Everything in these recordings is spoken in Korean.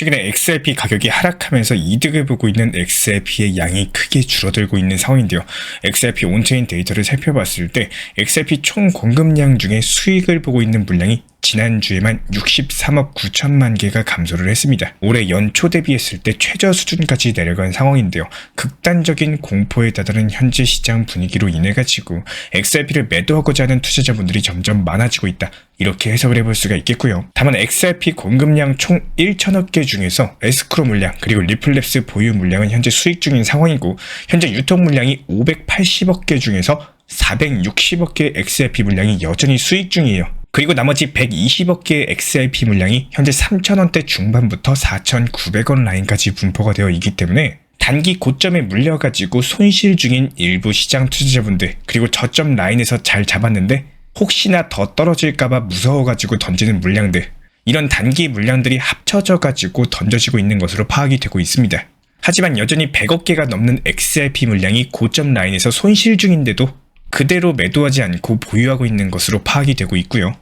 최근에 XRP 가격이 하락하면서 이득을 보고 있는 XRP의 양이 크게 줄어들고 있는 상황인데요. XRP 온체인 데이터를 살펴봤을 때 XRP 총 공급량 중에 수익을 보고 있는 물량이 지난주에만 63억 9천만 개가 감소를 했습니다. 올해 연초 대비했을 때 최저 수준까지 내려간 상황인데요. 극단적인 공포에 다다른 현재 시장 분위기로 인해 가지고 XRP를 매도하고자 하는 투자자분들이 점점 많아지고 있다. 이렇게 해석을 해볼 수가 있겠고요. 다만 XRP 공급량 총 1천억 개 중에서 에스크로 물량 그리고 리플랩스 보유 물량은 현재 수익 중인 상황이고, 현재 유통 물량이 580억 개 중에서 460억 개의 XRP 물량이 여전히 수익 중이에요. 그리고 나머지 120억 개의 XRP 물량이 현재 3,000원대 중반부터 4,900원 라인까지 분포가 되어 있기 때문에 단기 고점에 물려가지고 손실 중인 일부 시장 투자자분들, 그리고 저점 라인에서 잘 잡았는데 혹시나 더 떨어질까봐 무서워가지고 던지는 물량들, 이런 단기 물량들이 합쳐져가지고 던져지고 있는 것으로 파악이 되고 있습니다. 하지만 여전히 100억 개가 넘는 XRP 물량이 고점 라인에서 손실 중인데도 그대로 매도하지 않고 보유하고 있는 것으로 파악이 되고 있고요.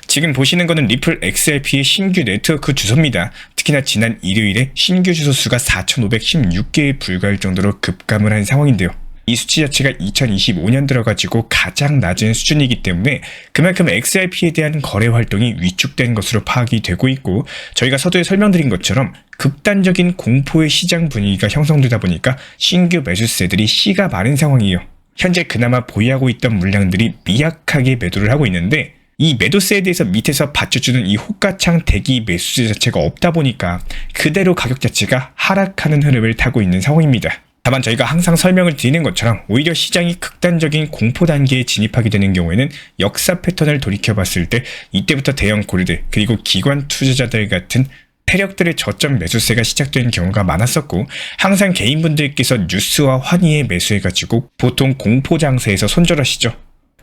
지금 보시는 것은 리플 XRP의 신규 네트워크 주소입니다. 특히나 지난 일요일에 신규 주소 수가 4,516개에 불과할 정도로 급감을 한 상황인데요. 이 수치 자체가 2025년 들어가지고 가장 낮은 수준이기 때문에 그만큼 XRP에 대한 거래 활동이 위축된 것으로 파악이 되고 있고, 저희가 서두에 설명드린 것처럼 극단적인 공포의 시장 분위기가 형성되다 보니까 신규 매수세들이 씨가 마른 상황이에요. 현재 그나마 보유하고 있던 물량들이 미약하게 매도를 하고 있는데, 이 매도세에 대해서 밑에서 받쳐주는 이 호가창 대기 매수세 자체가 없다 보니까 그대로 가격 자체가 하락하는 흐름을 타고 있는 상황입니다. 다만 저희가 항상 설명을 드리는 것처럼 오히려 시장이 극단적인 공포 단계에 진입하게 되는 경우에는 역사 패턴을 돌이켜봤을 때 이때부터 대형 고리들 그리고 기관 투자자들 같은 세력들의 저점 매수세가 시작되는 경우가 많았었고, 항상 개인분들께서 뉴스와 환희에 매수해가지고 보통 공포 장세에서 손절하시죠.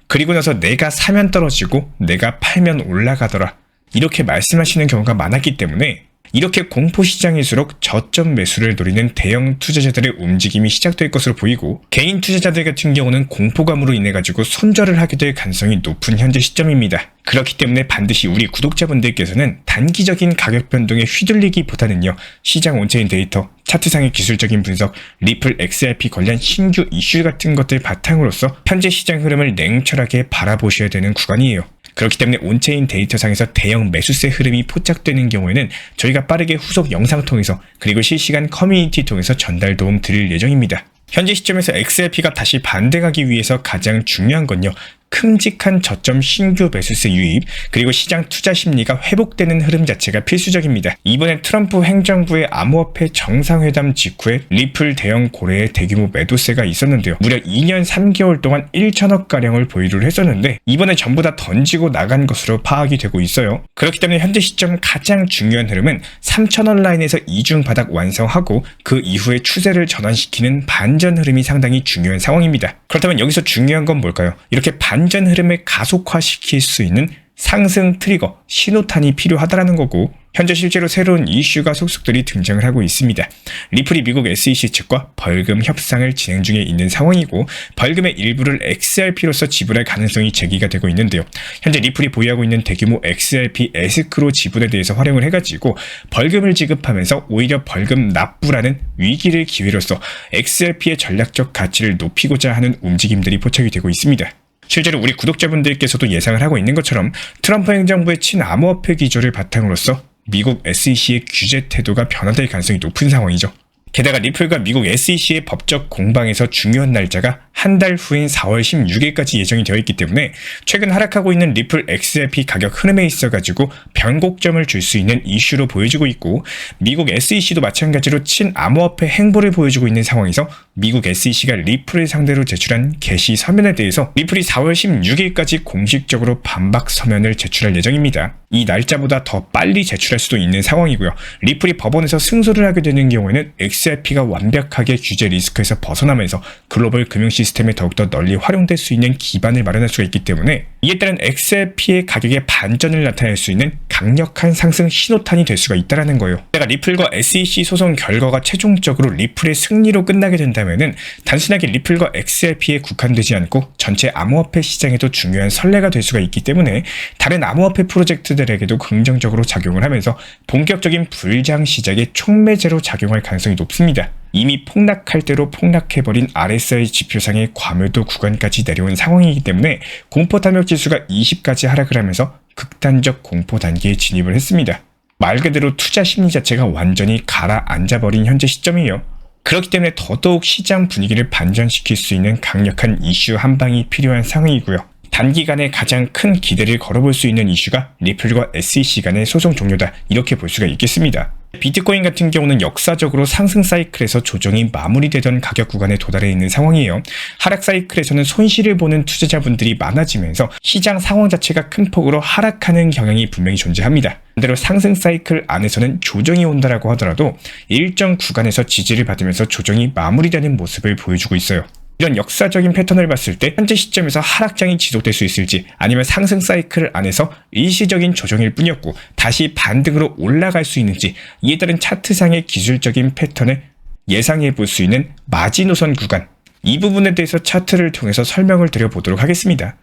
그리고 나서 내가 사면 떨어지고 내가 팔면 올라가더라, 이렇게 말씀하시는 경우가 많았기 때문에 이렇게 공포시장일수록 저점 매수를 노리는 대형 투자자들의 움직임이 시작될 것으로 보이고, 개인 투자자들 같은 경우는 공포감으로 인해 가지고 손절을 하게 될 가능성이 높은 현재 시점입니다. 그렇기 때문에 반드시 우리 구독자분들께서는 단기적인 가격 변동에 휘둘리기보다는요, 시장 온체인 데이터, 차트상의 기술적인 분석, 리플 XRP 관련 신규 이슈 같은 것들 바탕으로서 현재 시장 흐름을 냉철하게 바라보셔야 되는 구간이에요. 그렇기 때문에 온체인 데이터상에서 대형 매수세 흐름이 포착되는 경우에는 저희가 빠르게 후속 영상 통해서 그리고 실시간 커뮤니티 통해서 전달 도움 드릴 예정입니다. 현재 시점에서 XRP가 다시 반등하기 위해서 가장 중요한 건요, 큼직한 저점 신규 매수세 유입 그리고 시장 투자 심리가 회복되는 흐름 자체가 필수적입니다. 이번에 트럼프 행정부의 암호화폐 정상회담 직후에 리플 대형 고래의 대규모 매도세가 있었는데요. 무려 2년 3개월 동안 1천억가량을 보유를 했었는데 이번에 전부 다 던지고 나간 것으로 파악이 되고 있어요. 그렇기 때문에 현재 시점 가장 중요한 흐름은 3천원 라인에서 이중 바닥 완성하고 그 이후에 추세를 전환시키는 반전 흐름이 상당히 중요한 상황입니다. 그렇다면 여기서 중요한 건 뭘까요? 이렇게 반전 흐름을 가속화시킬 수 있는 상승 트리거, 신호탄이 필요하다라는 거고, 현재 실제로 새로운 이슈가 속속들이 등장을 하고 있습니다. 리플이 미국 SEC 측과 벌금 협상을 진행 중에 있는 상황이고, 벌금의 일부를 XRP로서 지불할 가능성이 제기가 되고 있는데요. 현재 리플이 보유하고 있는 대규모 XRP 에스크로 지분에 대해서 활용을 해가지고 벌금을 지급하면서 오히려 벌금 납부라는 위기를 기회로서 XRP의 전략적 가치를 높이고자 하는 움직임들이 포착이 되고 있습니다. 실제로 우리 구독자분들께서도 예상을 하고 있는 것처럼 트럼프 행정부의 친암호화폐 기조를 바탕으로서 미국 SEC의 규제 태도가 변화될 가능성이 높은 상황이죠. 게다가 리플과 미국 SEC의 법적 공방에서 중요한 날짜가 한 달 후인 4월 16일까지 예정이 되어 있기 때문에 최근 하락하고 있는 리플 XRP 가격 흐름에 있어가지고 변곡점을 줄 수 있는 이슈로 보여지고 있고, 미국 SEC도 마찬가지로 친암호화폐 행보를 보여주고 있는 상황에서 미국 SEC가 리플을 상대로 제출한 개시 서면에 대해서 리플이 4월 16일까지 공식적으로 반박 서면을 제출할 예정입니다. 이 날짜보다 더 빨리 제출할 수도 있는 상황이고요. 리플이 법원에서 승소를 하게 되는 경우에는 XRP가 완벽하게 규제 리스크에서 벗어나면서 글로벌 금융 시스템에 더욱더 널리 활용될 수 있는 기반을 마련할 수가 있기 때문에 이에 따른 XRP의 가격의 반전을 나타낼 수 있는 강력한 상승 신호탄이 될 수가 있다는 거예요. 내가 리플과 SEC 소송 결과가 최종적으로 리플의 승리로 끝나게 된다면은 단순하게 리플과 XRP에 국한되지 않고 전체 암호화폐 시장에도 중요한 선례가 될 수가 있기 때문에 다른 암호화폐 프로젝트들에게도 긍정적으로 작용을 하면서 본격적인 불장 시장의 촉매제로 작용할 가능성이 높습니다. 이미 폭락할 대로 폭락해버린 RSI 지표상의 과밀도 구간까지 내려온 상황이기 때문에 공포 탐욕 지수가 20까지 하락을 하면서 극단적 공포 단계에 진입을 했습니다. 말 그대로 투자 심리 자체가 완전히 가라앉아버린 현재 시점이에요. 그렇기 때문에 더더욱 시장 분위기를 반전시킬 수 있는 강력한 이슈 한 방이 필요한 상황이고요. 단기간에 가장 큰 기대를 걸어볼 수 있는 이슈가 리플과 SEC 간의 소송 종료다, 이렇게 볼 수가 있겠습니다. 비트코인 같은 경우는 역사적으로 상승 사이클에서 조정이 마무리되던 가격 구간에 도달해 있는 상황이에요. 하락 사이클에서는 손실을 보는 투자자분들이 많아지면서 시장 상황 자체가 큰 폭으로 하락하는 경향이 분명히 존재합니다. 반대로 상승 사이클 안에서는 조정이 온다라고 하더라도 일정 구간에서 지지를 받으면서 조정이 마무리되는 모습을 보여주고 있어요. 이런 역사적인 패턴을 봤을 때 현재 시점에서 하락장이 지속될 수 있을지, 아니면 상승 사이클 안에서 일시적인 조정일 뿐이었고 다시 반등으로 올라갈 수 있는지, 이에 따른 차트상의 기술적인 패턴을 예상해 볼 수 있는 마지노선 구간, 이 부분에 대해서 차트를 통해서 설명을 드려보도록 하겠습니다.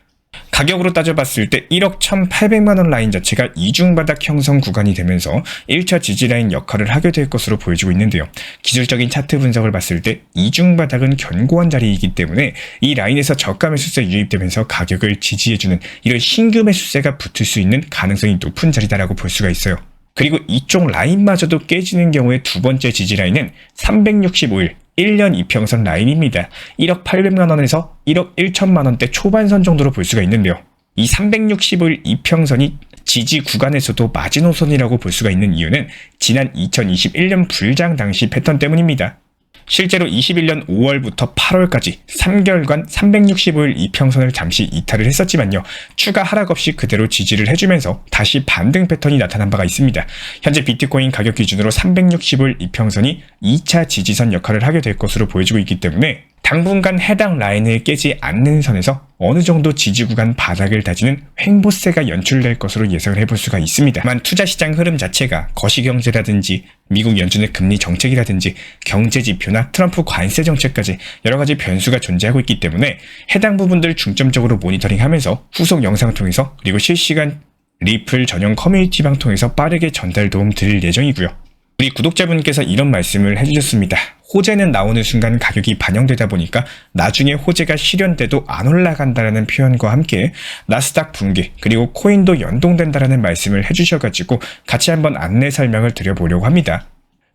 가격으로 따져봤을 때 1억 1,800만원 라인 자체가 이중바닥 형성 구간이 되면서 1차 지지라인 역할을 하게 될 것으로 보여지고 있는데요. 기술적인 차트 분석을 봤을 때 이중바닥은 견고한 자리이기 때문에 이 라인에서 저가 매수세 유입되면서 가격을 지지해주는 이런 신규 매수세가 붙을 수 있는 가능성이 높은 자리다라고 볼 수가 있어요. 그리고 이쪽 라인마저도 깨지는 경우에 두 번째 지지라인은 365일 1년 이평선 라인입니다. 1억 800만원에서 1억 1천만원대 초반선 정도로 볼 수가 있는데요. 이 365일 이평선이 지지 구간에서도 마지노선이라고 볼 수가 있는 이유는 지난 2021년 불장 당시 패턴 때문입니다. 실제로 21년 5월부터 8월까지 3개월간 365일 이평선을 잠시 이탈을 했었지만요. 추가 하락 없이 그대로 지지를 해주면서 다시 반등 패턴이 나타난 바가 있습니다. 현재 비트코인 가격 기준으로 365일 이평선이 2차 지지선 역할을 하게 될 것으로 보여지고 있기 때문에 당분간 해당 라인을 깨지 않는 선에서 어느 정도 지지 구간 바닥을 다지는 횡보세가 연출될 것으로 예상을 해볼 수가 있습니다. 다만 투자시장 흐름 자체가 거시경제라든지 미국 연준의 금리 정책이라든지 경제지표나 트럼프 관세 정책까지 여러가지 변수가 존재하고 있기 때문에 해당 부분들 중점적으로 모니터링하면서 후속 영상을 통해서, 그리고 실시간 리플 전용 커뮤니티 방 통해서 빠르게 전달 도움 드릴 예정이고요. 우리 구독자분께서 이런 말씀을 해주셨습니다. 호재는 나오는 순간 가격이 반영되다 보니까 나중에 호재가 실현돼도 안 올라간다라는 표현과 함께 나스닥 붕괴 그리고 코인도 연동된다라는 말씀을 해주셔가지고 같이 한번 안내 설명을 드려보려고 합니다.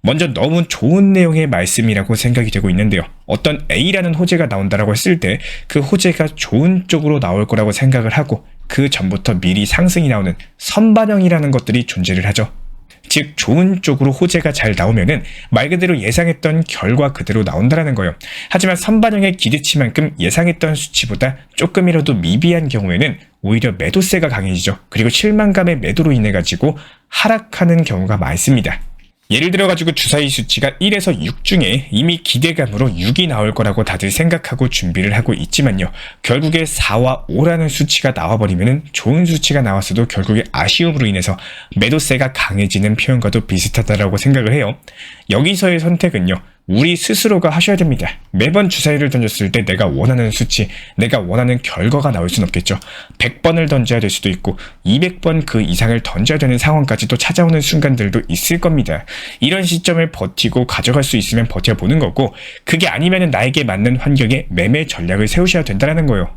먼저 너무 좋은 내용의 말씀이라고 생각이 되고 있는데요. 어떤 A라는 호재가 나온다라고 했을 때 그 호재가 좋은 쪽으로 나올 거라고 생각을 하고 그 전부터 미리 상승이 나오는 선반영이라는 것들이 존재를 하죠. 즉 좋은 쪽으로 호재가 잘 나오면은 말 그대로 예상했던 결과 그대로 나온다라는 거예요. 하지만 선반영의 기대치만큼 예상했던 수치보다 조금이라도 미비한 경우에는 오히려 매도세가 강해지죠. 그리고 실망감의 매도로 인해 가지고 하락하는 경우가 많습니다. 예를 들어가지고 주사위 수치가 1에서 6 중에 이미 기대감으로 6이 나올 거라고 다들 생각하고 준비를 하고 있지만요. 결국에 4와 5라는 수치가 나와버리면 좋은 수치가 나왔어도 결국에 아쉬움으로 인해서 매도세가 강해지는 표현과도 비슷하다라고 생각을 해요. 여기서의 선택은요. 우리 스스로가 하셔야 됩니다. 매번 주사위를 던졌을 때 내가 원하는 수치, 내가 원하는 결과가 나올 수는 없겠죠. 100번을 던져야 될 수도 있고 200번 그 이상을 던져야 되는 상황까지도 찾아오는 순간들도 있을 겁니다. 이런 시점을 버티고 가져갈 수 있으면 버텨보는 거고, 그게 아니면 나에게 맞는 환경에 매매 전략을 세우셔야 된다는 거예요.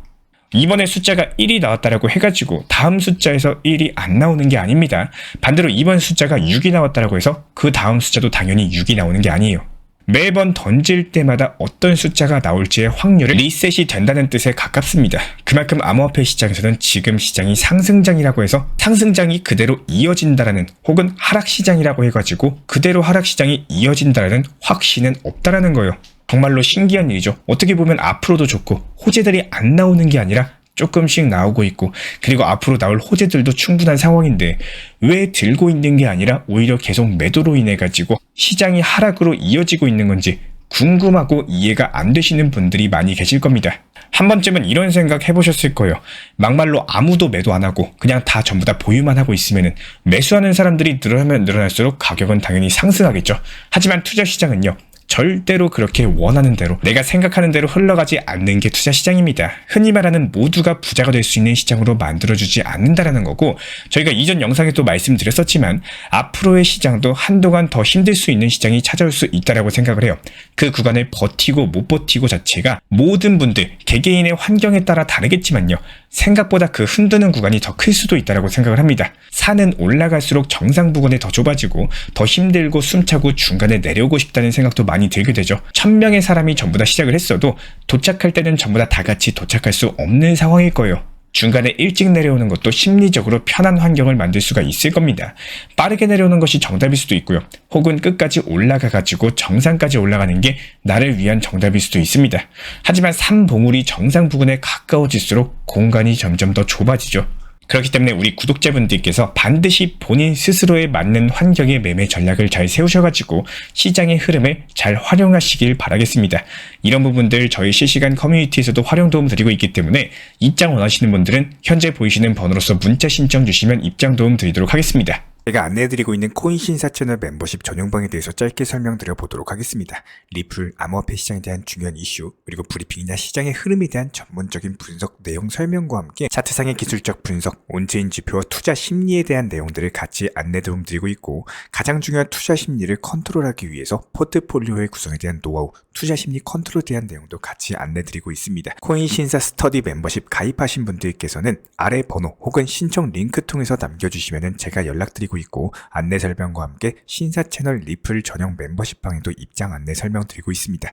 이번에 숫자가 1이 나왔다라고 해가지고 다음 숫자에서 1이 안 나오는 게 아닙니다. 반대로 이번 숫자가 6이 나왔다라고 해서 그 다음 숫자도 당연히 6이 나오는 게 아니에요. 매번 던질 때마다 어떤 숫자가 나올지의 확률을 리셋이 된다는 뜻에 가깝습니다. 그만큼 암호화폐 시장에서는 지금 시장이 상승장이라고 해서 상승장이 그대로 이어진다라는, 혹은 하락시장이라고 해가지고 그대로 하락시장이 이어진다라는 확신은 없다라는 거예요. 정말로 신기한 일이죠. 어떻게 보면 앞으로도 좋고 호재들이 안 나오는 게 아니라 조금씩 나오고 있고 그리고 앞으로 나올 호재들도 충분한 상황인데 왜 들고 있는 게 아니라 오히려 계속 매도로 인해 가지고 시장이 하락으로 이어지고 있는 건지 궁금하고 이해가 안 되시는 분들이 많이 계실 겁니다. 한 번쯤은 이런 생각 해보셨을 거예요. 막말로 아무도 매도 안 하고 그냥 다 전부 다 보유만 하고 있으면은 매수하는 사람들이 늘어나면 늘어날수록 가격은 당연히 상승하겠죠. 하지만 투자 시장은요. 절대로 그렇게 원하는 대로 내가 생각하는 대로 흘러가지 않는 게 투자 시장입니다. 흔히 말하는 모두가 부자가 될 수 있는 시장으로 만들어주지 않는다라는 거고 저희가 이전 영상에도 말씀드렸었지만 앞으로의 시장도 한동안 더 힘들 수 있는 시장이 찾아올 수 있다라고 생각을 해요. 그 구간을 버티고 못 버티고 자체가 모든 분들 개개인의 환경에 따라 다르겠지만요. 생각보다 그 흔드는 구간이 더 클 수도 있다라고 생각을 합니다. 산은 올라갈수록 정상 부근에 더 좁아지고 더 힘들고 숨차고 중간에 내려오고 싶다는 생각도 많이 들게 되죠. 1000명의 사람이 전부 다 시작을 했어도 도착할 때는 전부 다 같이 도착할 수 없는 상황일 거예요. 중간에 일찍 내려오는 것도 심리적으로 편한 환경을 만들 수가 있을 겁니다. 빠르게 내려오는 것이 정답일 수도 있고요. 혹은 끝까지 올라가가지고 정상까지 올라가는 게 나를 위한 정답일 수도 있습니다. 하지만 산봉우리 정상 부근에 가까워질수록 공간이 점점 더 좁아지죠. 그렇기 때문에 우리 구독자분들께서 반드시 본인 스스로에 맞는 환경의 매매 전략을 잘 세우셔가지고 시장의 흐름을 잘 활용하시길 바라겠습니다. 이런 부분들 저희 실시간 커뮤니티에서도 활용 도움 드리고 있기 때문에 입장 원하시는 분들은 현재 보이시는 번호로서 문자 신청 주시면 입장 도움 드리도록 하겠습니다. 제가 안내해드리고 있는 코인 신사 채널 멤버십 전용방에 대해서 짧게 설명드려 보도록 하겠습니다. 리플, 암호화폐 시장에 대한 중요한 이슈, 그리고 브리핑이나 시장의 흐름에 대한 전문적인 분석 내용 설명과 함께 차트상의 기술적 분석, 온체인 지표와 투자 심리에 대한 내용들을 같이 안내 도움 드리고 있고 가장 중요한 투자 심리를 컨트롤하기 위해서 포트폴리오의 구성에 대한 노하우, 투자 심리 컨트롤에 대한 내용도 같이 안내 드리고 있습니다. 코인 신사 스터디 멤버십 가입하신 분들께서는 아래 번호 혹은 신청 링크 통해서 남겨주시면 제가 연락드리고 있고 안내 설명과 함께 신사 채널 리플 전용 멤버십 방에도 입장 안내 설명드리고 있습니다.